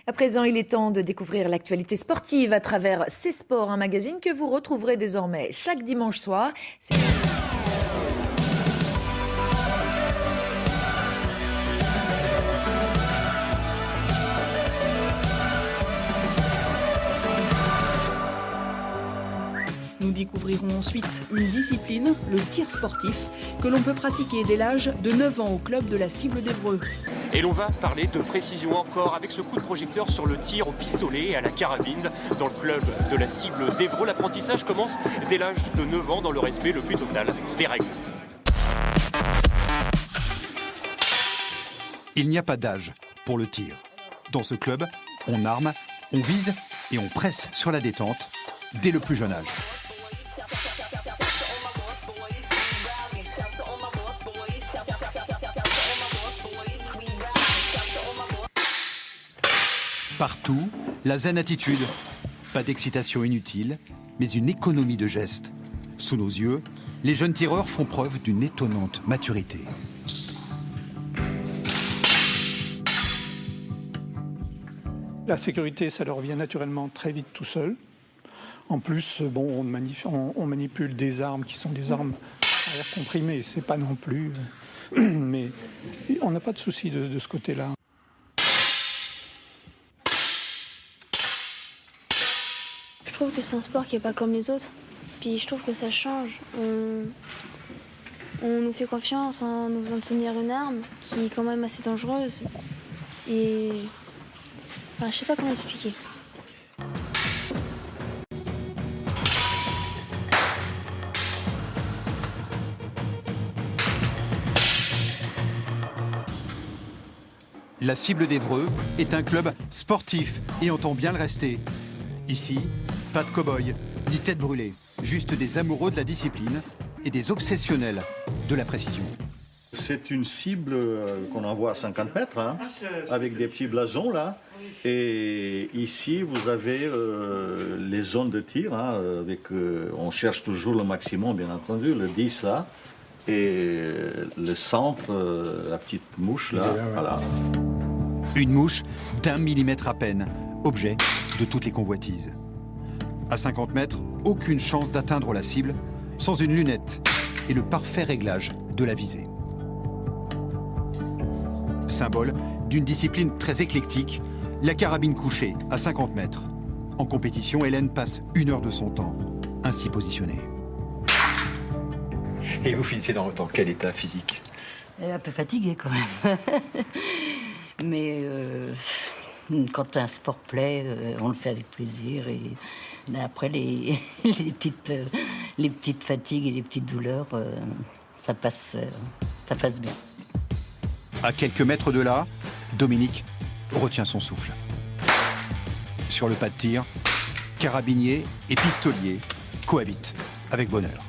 À présent, il est temps de découvrir l'actualité sportive à travers C'est Sport, un magazine que vous retrouverez désormais chaque dimanche soir. Nous découvrirons ensuite une discipline, le tir sportif, que l'on peut pratiquer dès l'âge de 9 ans au club de la Cible d'Évreux. Et l'on va parler de précision encore avec ce coup de projecteur sur le tir au pistolet et à la carabine. Dans le club de la Cible d'Évreux, l'apprentissage commence dès l'âge de 9 ans dans le respect le plus total des règles. Il n'y a pas d'âge pour le tir. Dans ce club, on arme, on vise et on presse sur la détente dès le plus jeune âge. Partout, la zen attitude. Pas d'excitation inutile, mais une économie de gestes. Sous nos yeux, les jeunes tireurs font preuve d'une étonnante maturité. La sécurité, ça leur vient naturellement très vite tout seul. En plus, bon, on manipule des armes qui sont des armes à air comprimé. C'est pas non plus... Mais on n'a pas de souci de ce côté-là. Je trouve que c'est un sport qui n'est pas comme les autres. Puis je trouve que ça change. On nous fait confiance en nous faisant tenir une arme qui est quand même assez dangereuse. Et... Enfin, je sais pas comment expliquer. La Cible d'Évreux est un club sportif et entend bien le rester. Ici, pas de cow-boy, ni tête brûlée, juste des amoureux de la discipline et des obsessionnels de la précision. C'est une cible qu'on envoie à 50 mètres, hein, avec des petits blasons là. Et ici, vous avez les zones de tir, hein, on cherche toujours le maximum, bien entendu, le 10 là. Et le centre, la petite mouche là, voilà. Une mouche d'1 millimètre à peine, objet de toutes les convoitises. À 50 mètres, aucune chance d'atteindre la cible sans une lunette et le parfait réglage de la visée. Symbole d'une discipline très éclectique, la carabine couchée à 50 mètres. En compétition, Hélène passe 1 heure de son temps, ainsi positionnée. Et vous finissez dans quel état physique? Un peu fatigué quand même. Mais quand un sport plaît, on le fait avec plaisir. Et après, les petites fatigues et les petites douleurs, ça passe bien. À quelques mètres de là, Dominique retient son souffle. Sur le pas de tir, carabinier et pistolier cohabitent avec bonheur.